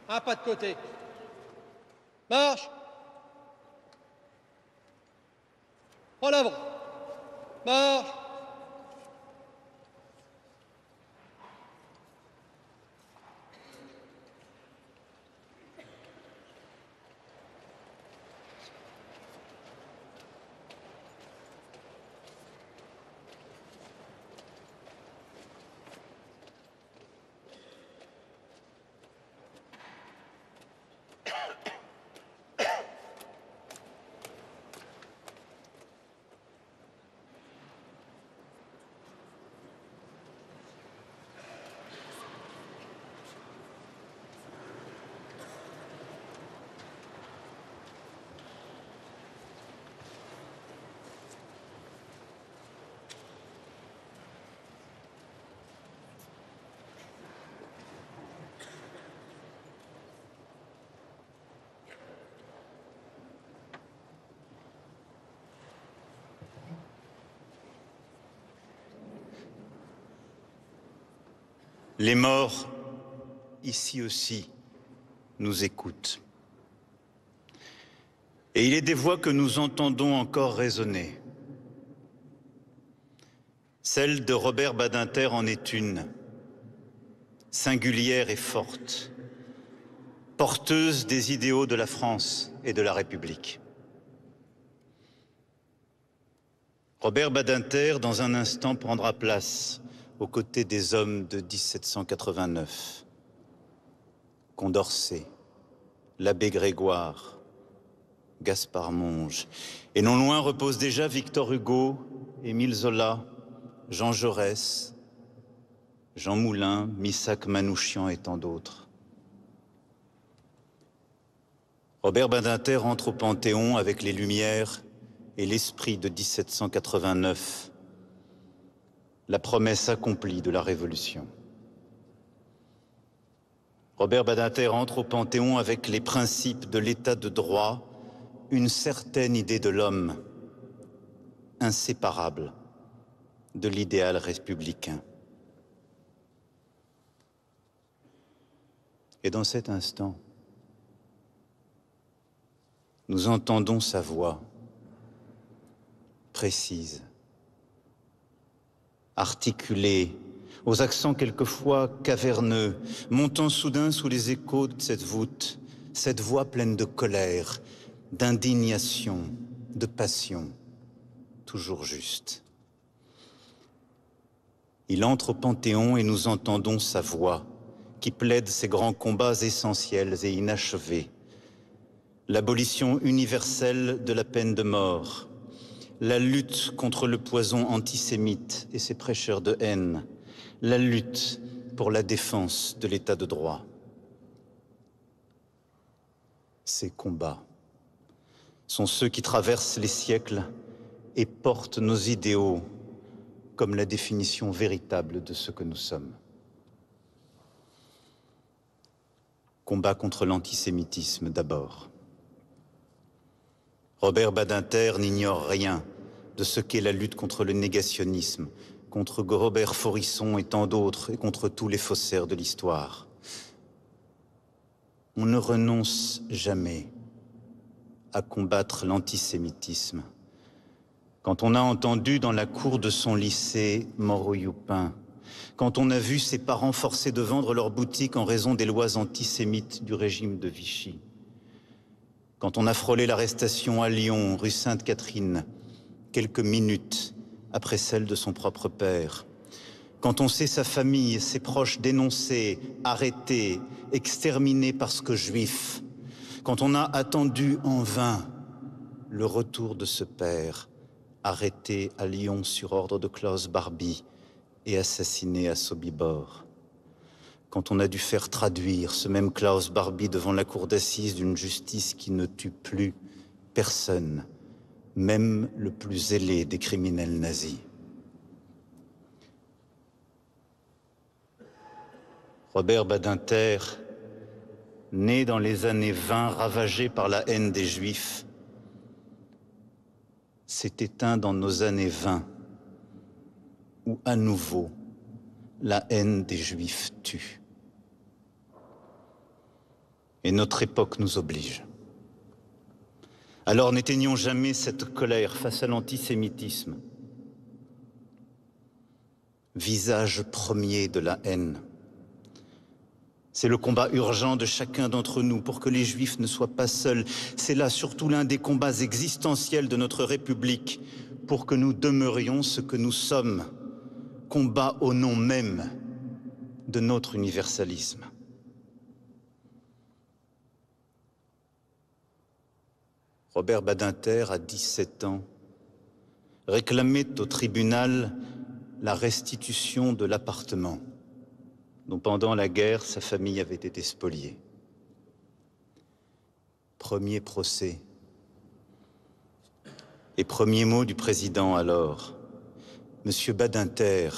Un pas de côté. Marche. En avant. Marche. Les morts, ici aussi, nous écoutent. Et il est des voix que nous entendons encore résonner. Celle de Robert Badinter en est une, singulière et forte, porteuse des idéaux de la France et de la République. Robert Badinter, dans un instant, prendra place aux côtés des hommes de 1789. Condorcet, l'abbé Grégoire, Gaspard Monge. Et non loin reposent déjà Victor Hugo, Émile Zola, Jean Jaurès, Jean Moulin, Missak Manouchian et tant d'autres. Robert Badinter entre au Panthéon avec les Lumières et l'esprit de 1789, la promesse accomplie de la Révolution. Robert Badinter entre au Panthéon avec les principes de l'état de droit, une certaine idée de l'homme, inséparable de l'idéal républicain. Et dans cet instant, nous entendons sa voix précise, articulée, aux accents quelquefois caverneux, montant soudain sous les échos de cette voûte, cette voix pleine de colère, d'indignation, de passion, toujours juste. Il entre au Panthéon et nous entendons sa voix, qui plaide ces grands combats essentiels et inachevés. L'abolition universelle de la peine de mort, la lutte contre le poison antisémite et ses prêcheurs de haine, la lutte pour la défense de l'état de droit. Ces combats sont ceux qui traversent les siècles et portent nos idéaux comme la définition véritable de ce que nous sommes. Combat contre l'antisémitisme d'abord. Robert Badinter n'ignore rien de ce qu'est la lutte contre le négationnisme, contre Robert Forisson et tant d'autres, et contre tous les faussaires de l'histoire. On ne renonce jamais à combattre l'antisémitisme. Quand on a entendu dans la cour de son lycée Moreau-Youpin, quand on a vu ses parents forcés de vendre leur boutique en raison des lois antisémites du régime de Vichy, quand on a frôlé l'arrestation à Lyon, rue Sainte-Catherine, quelques minutes après celle de son propre père, quand on sait sa famille, ses proches dénoncés, arrêtés, exterminés parce que juifs, quand on a attendu en vain le retour de ce père, arrêté à Lyon sur ordre de Klaus Barbie et assassiné à Sobibor, quand on a dû faire traduire ce même Klaus Barbie devant la cour d'assises d'une justice qui ne tue plus personne, même le plus zélé des criminels nazis. Robert Badinter, né dans les années 20, ravagé par la haine des Juifs, s'est éteint dans nos années 20, où à nouveau la haine des Juifs tue. Et notre époque nous oblige. Alors n'éteignons jamais cette colère face à l'antisémitisme, visage premier de la haine. C'est le combat urgent de chacun d'entre nous pour que les Juifs ne soient pas seuls. C'est là surtout l'un des combats existentiels de notre République pour que nous demeurions ce que nous sommes. Combat au nom même de notre universalisme. Robert Badinter, à 17 ans, réclamait au tribunal la restitution de l'appartement dont pendant la guerre, sa famille avait été spoliée. Premier procès. Et premier mot du président alors. Monsieur Badinter,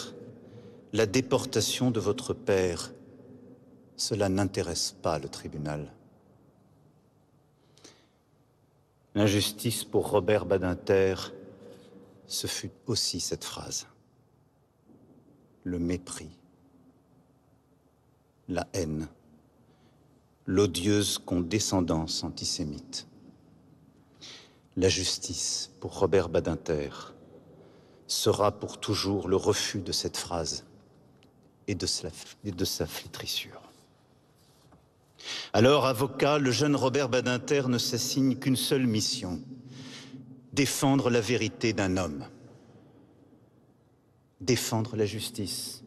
la déportation de votre père, cela n'intéresse pas le tribunal. L'injustice pour Robert Badinter, ce fut aussi cette phrase. Le mépris. La haine, l'odieuse condescendance antisémite. La justice, pour Robert Badinter, sera pour toujours le refus de cette phrase et de sa flétrissure. Alors, avocat, le jeune Robert Badinter ne s'assigne qu'une seule mission, défendre la vérité d'un homme. Défendre la justice.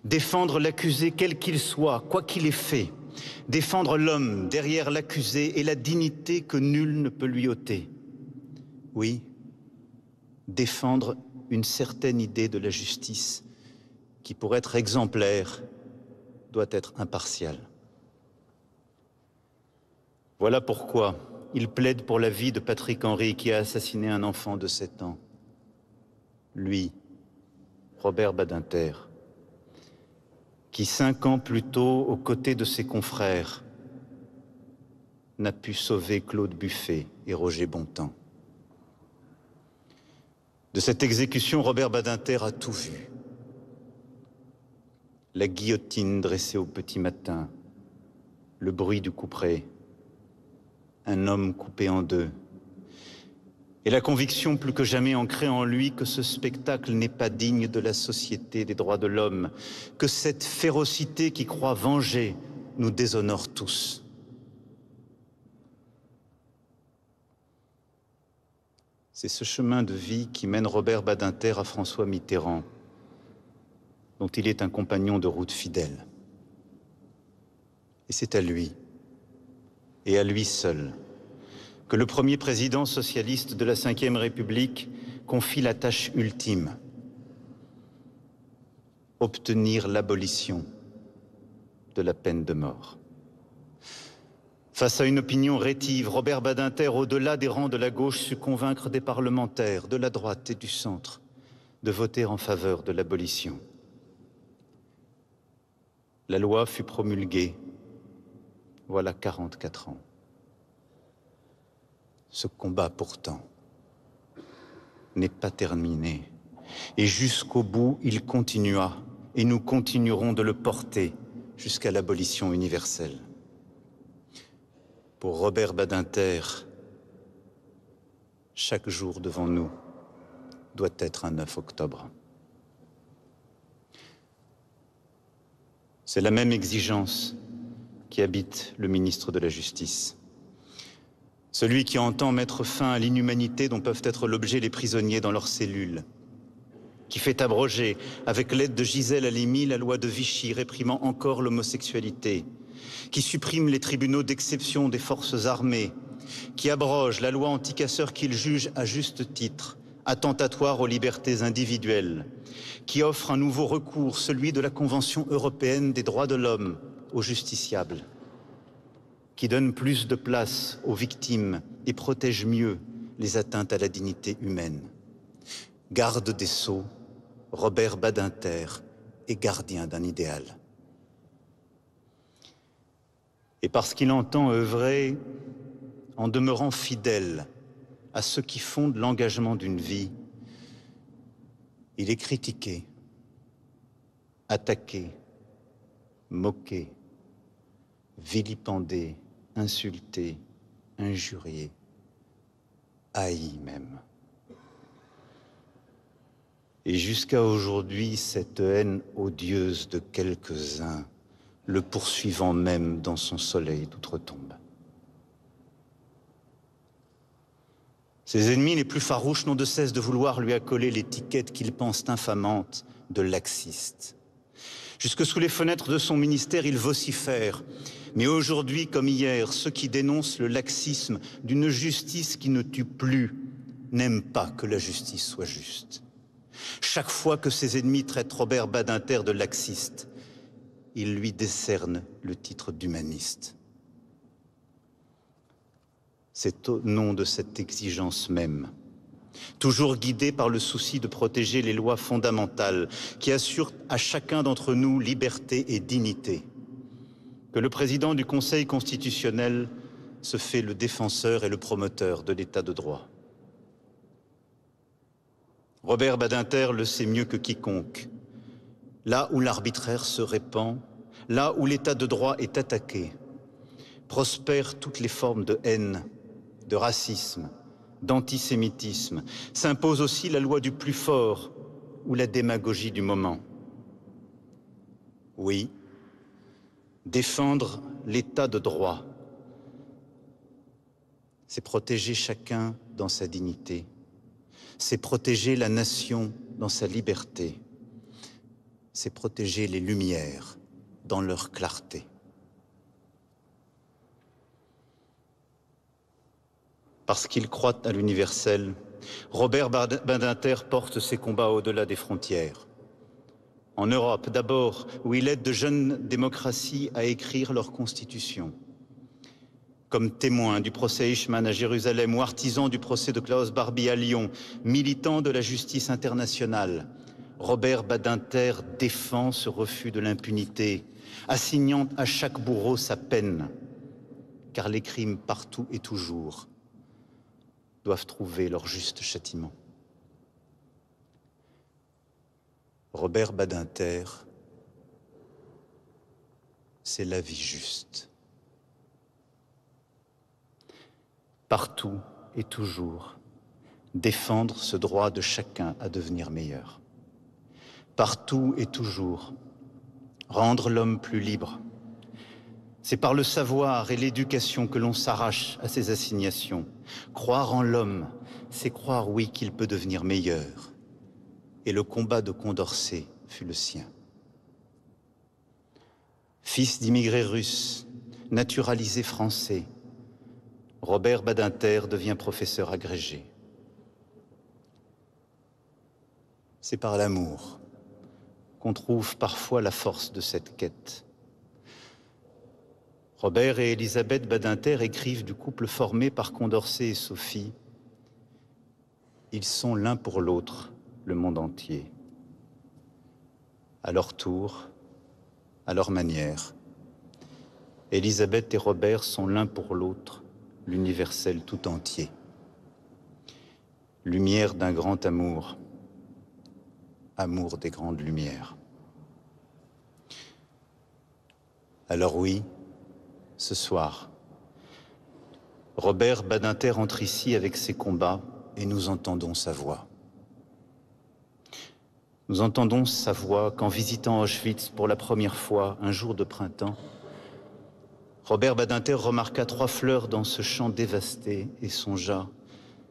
Défendre l'accusé quel qu'il soit, quoi qu'il ait fait. Défendre l'homme derrière l'accusé et la dignité que nul ne peut lui ôter. Oui, défendre une certaine idée de la justice qui, pour être exemplaire, doit être impartiale. Voilà pourquoi il plaide pour la vie de Patrick Henry qui a assassiné un enfant de 7 ans. Lui, Robert Badinter, qui 5 ans plus tôt, aux côtés de ses confrères, n'a pu sauver Claude Buffet et Roger Bontemps. De cette exécution, Robert Badinter a tout vu. La guillotine dressée au petit matin, le bruit du couperet, un homme coupé en deux, et la conviction plus que jamais ancrée en lui que ce spectacle n'est pas digne de la société des droits de l'homme, que cette férocité qui croit venger nous déshonore tous. C'est ce chemin de vie qui mène Robert Badinter à François Mitterrand, dont il est un compagnon de route fidèle. Et c'est à lui, et à lui seul, que le premier président socialiste de la Ve République confie la tâche ultime, obtenir l'abolition de la peine de mort. Face à une opinion rétive, Robert Badinter, au-delà des rangs de la gauche, sut convaincre des parlementaires de la droite et du centre de voter en faveur de l'abolition. La loi fut promulguée, voilà 44 ans. Ce combat, pourtant, n'est pas terminé. Et jusqu'au bout, il continua, et nous continuerons de le porter jusqu'à l'abolition universelle. Pour Robert Badinter, chaque jour devant nous doit être un 9 octobre. C'est la même exigence qui habite le ministre de la Justice. Celui qui entend mettre fin à l'inhumanité dont peuvent être l'objet les prisonniers dans leurs cellules, qui fait abroger, avec l'aide de Gisèle Halimi, la loi de Vichy réprimant encore l'homosexualité, qui supprime les tribunaux d'exception des forces armées, qui abroge la loi anticasseurs qu'il juge à juste titre, attentatoire aux libertés individuelles, qui offre un nouveau recours, celui de la Convention européenne des droits de l'homme, aux justiciables, qui donne plus de place aux victimes et protège mieux les atteintes à la dignité humaine. Garde des Sceaux, Robert Badinter est gardien d'un idéal. Et parce qu'il entend œuvrer en demeurant fidèle à ce qui fonde l'engagement d'une vie, il est critiqué, attaqué, moqué, vilipendé, insulté, injurié, haï même. Et jusqu'à aujourd'hui, cette haine odieuse de quelques-uns, le poursuivant même dans son soleil d'outre-tombe. Ses ennemis les plus farouches n'ont de cesse de vouloir lui accoler l'étiquette qu'ils pensent infamante de laxiste. Jusque sous les fenêtres de son ministère, il vocifère. Mais aujourd'hui, comme hier, ceux qui dénoncent le laxisme d'une justice qui ne tue plus n'aiment pas que la justice soit juste. Chaque fois que ses ennemis traitent Robert Badinter de laxiste, ils lui décernent le titre d'humaniste. C'est au nom de cette exigence même, toujours guidé par le souci de protéger les lois fondamentales qui assurent à chacun d'entre nous liberté et dignité, que le président du Conseil constitutionnel se fait le défenseur et le promoteur de l'état de droit. Robert Badinter le sait mieux que quiconque. Là où l'arbitraire se répand, là où l'état de droit est attaqué, prospèrent toutes les formes de haine, de racisme, d'antisémitisme. S'impose aussi la loi du plus fort ou la démagogie du moment. Oui, défendre l'état de droit, c'est protéger chacun dans sa dignité, c'est protéger la nation dans sa liberté, c'est protéger les lumières dans leur clarté. Parce qu'il croit à l'universel, Robert Badinter porte ses combats au-delà des frontières. En Europe, d'abord, où il aide de jeunes démocraties à écrire leur constitution. Comme témoin du procès Eichmann à Jérusalem ou artisan du procès de Klaus Barbie à Lyon, militant de la justice internationale, Robert Badinter défend ce refus de l'impunité, assignant à chaque bourreau sa peine, car les crimes partout et toujours doivent trouver leur juste châtiment. Robert Badinter, c'est la vie juste. Partout et toujours, défendre ce droit de chacun à devenir meilleur. Partout et toujours, rendre l'homme plus libre. C'est par le savoir et l'éducation que l'on s'arrache à ses assignations. Croire en l'homme, c'est croire, oui, qu'il peut devenir meilleur. Et le combat de Condorcet fut le sien. Fils d'immigrés russes, naturalisé français, Robert Badinter devient professeur agrégé. C'est par l'amour qu'on trouve parfois la force de cette quête. Robert et Elisabeth Badinter écrivent du couple formé par Condorcet et Sophie. Ils sont l'un pour l'autre le monde entier. À leur tour, à leur manière, Elisabeth et Robert sont l'un pour l'autre l'universel tout entier. Lumière d'un grand amour, amour des grandes lumières. Alors oui, ce soir, Robert Badinter entre ici avec ses combats et nous entendons sa voix. Nous entendons sa voix qu'en visitant Auschwitz pour la première fois, un jour de printemps, Robert Badinter remarqua 3 fleurs dans ce champ dévasté et songea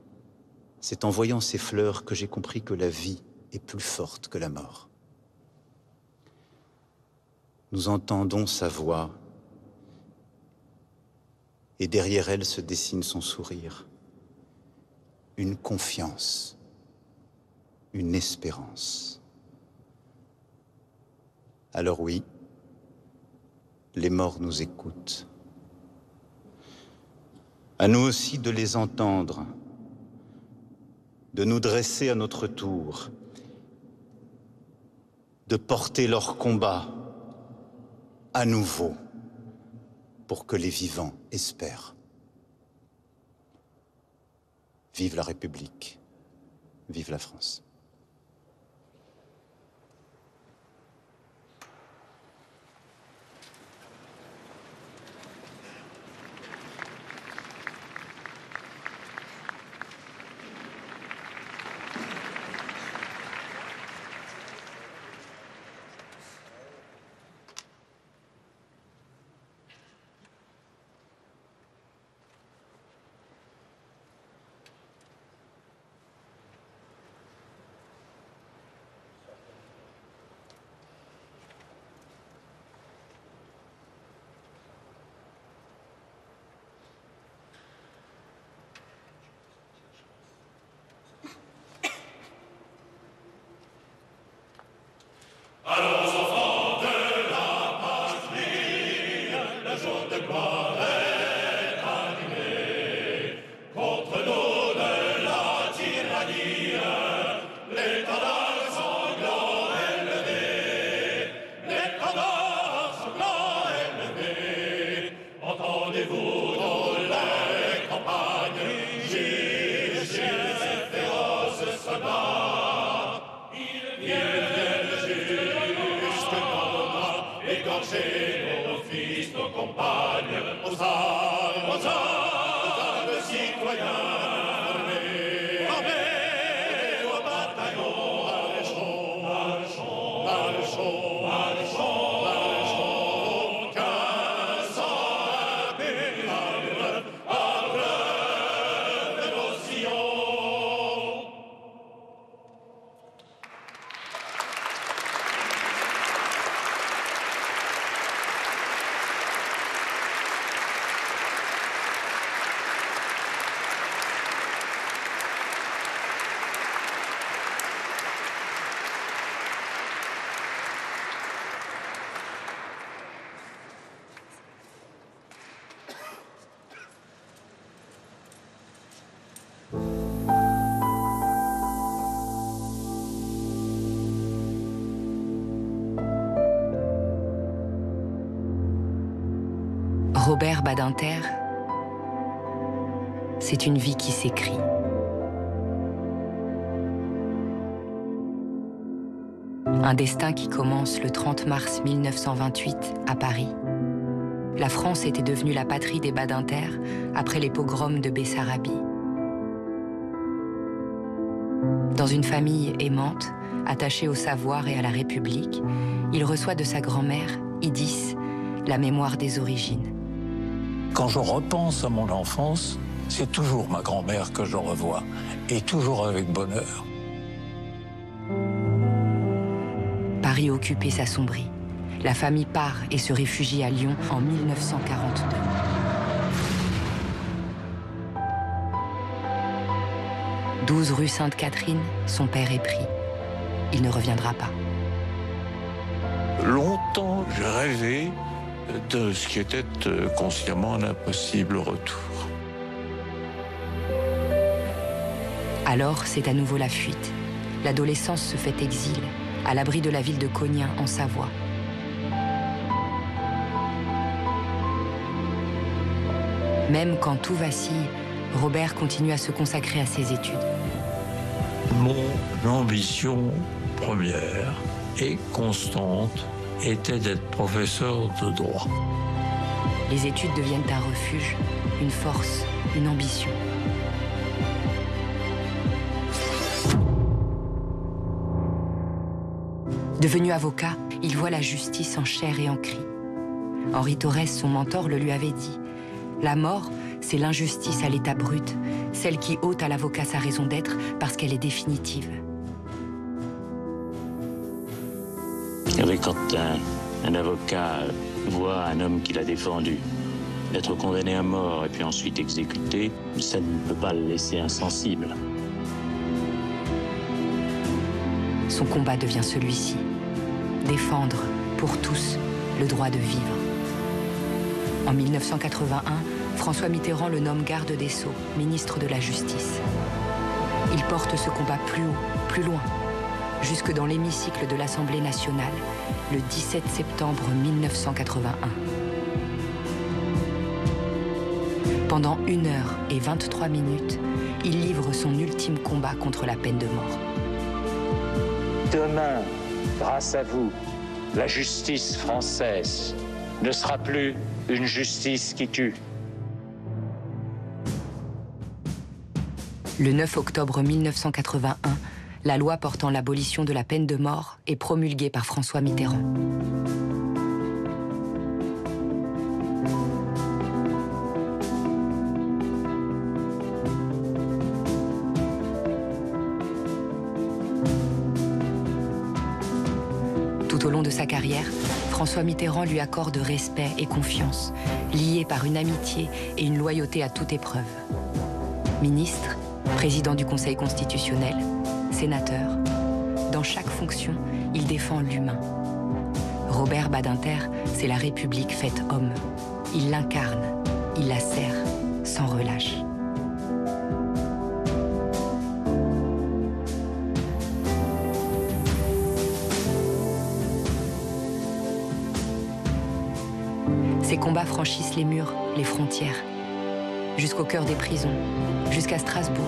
« C'est en voyant ces fleurs que j'ai compris que la vie est plus forte que la mort. » Nous entendons sa voix et derrière elle se dessine son sourire, une confiance, une espérance. Alors oui, les morts nous écoutent. À nous aussi de les entendre, de nous dresser à notre tour, de porter leur combat à nouveau pour que les vivants espèrent. Vive la République, vive la France. marcher, nos fils, nos compagnes, aux armes, citoyens. Robert Badinter, c'est une vie qui s'écrit. Un destin qui commence le 30 mars 1928 à Paris. La France était devenue la patrie des Badinter après les pogroms de Bessarabie. Dans une famille aimante, attachée au savoir et à la République, il reçoit de sa grand-mère, Idis, la mémoire des origines. Quand je repense à mon enfance, c'est toujours ma grand-mère que je revois, et toujours avec bonheur. Paris occupé s'assombrit. La famille part et se réfugie à Lyon en 1942. « 12 rue Sainte-Catherine, son père est pris. Il ne reviendra pas. » Longtemps, j'ai rêvé de ce qui était consciemment un impossible retour. Alors, c'est à nouveau la fuite. L'adolescence se fait exil, à l'abri de la ville de Cognin, en Savoie. Même quand tout vacille, Robert continue à se consacrer à ses études. Mon ambition première et constante était d'être professeur de droit. Les études deviennent un refuge, une force, une ambition. Devenu avocat, il voit la justice en chair et en cri. Henri Torres, son mentor, le lui avait dit. La mort, c'est l'injustice à l'état brut, celle qui ôte à l'avocat sa raison d'être parce qu'elle est définitive. Quand un avocat voit un homme qu'il a défendu être condamné à mort et puis ensuite exécuté, ça ne peut pas le laisser insensible. Son combat devient celui-ci. Défendre, pour tous, le droit de vivre. En 1981, François Mitterrand le nomme garde des Sceaux, ministre de la Justice. Il porte ce combat plus haut, plus loin, jusque dans l'hémicycle de l'Assemblée nationale, le 17 septembre 1981. Pendant 1h23, il livre son ultime combat contre la peine de mort. Demain, grâce à vous, la justice française ne sera plus une justice qui tue. Le 9 octobre 1981, la loi portant l'abolition de la peine de mort est promulguée par François Mitterrand. Tout au long de sa carrière, François Mitterrand lui accorde respect et confiance, liés par une amitié et une loyauté à toute épreuve. Ministre, président du Conseil constitutionnel, sénateur, dans chaque fonction, il défend l'humain. Robert Badinter, c'est la République faite homme. Il l'incarne, il la sert, sans relâche. Ces combats franchissent les murs, les frontières, jusqu'au cœur des prisons, jusqu'à Strasbourg,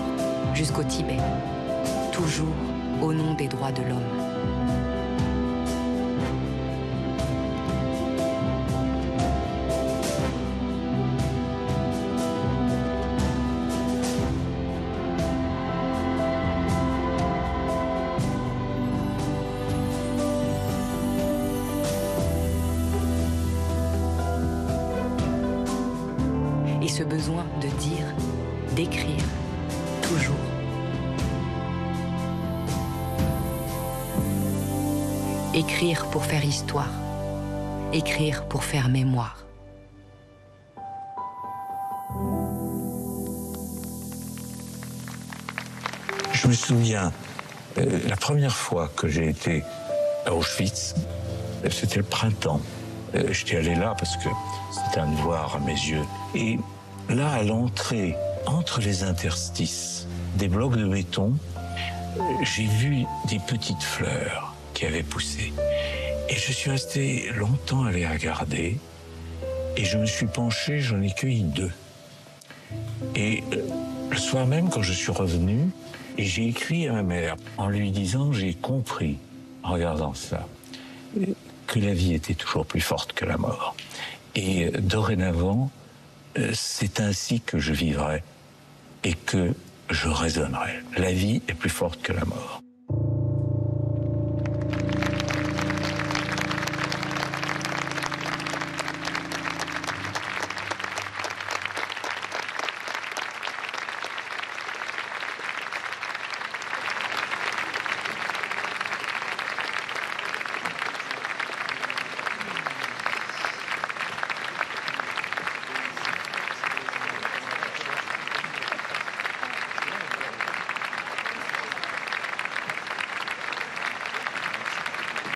jusqu'au Tibet. Toujours au nom des droits de l'homme. ce besoin de dire, d'écrire, toujours. Écrire pour faire histoire. Écrire pour faire mémoire. Je me souviens, la première fois que j'ai été à Auschwitz, c'était le printemps. J'étais allé là parce que c'était un devoir à mes yeux. Et là, à l'entrée, entre les interstices des blocs de béton, j'ai vu des petites fleurs qui avaient poussé. Et je suis resté longtemps à les regarder. Et je me suis penché, j'en ai cueilli 2. Et le soir même, quand je suis revenu, j'ai écrit à ma mère en lui disant, j'ai compris, en regardant ça, que la vie était toujours plus forte que la mort. Et dorénavant, c'est ainsi que je vivrai et que je raisonnerai. La vie est plus forte que la mort.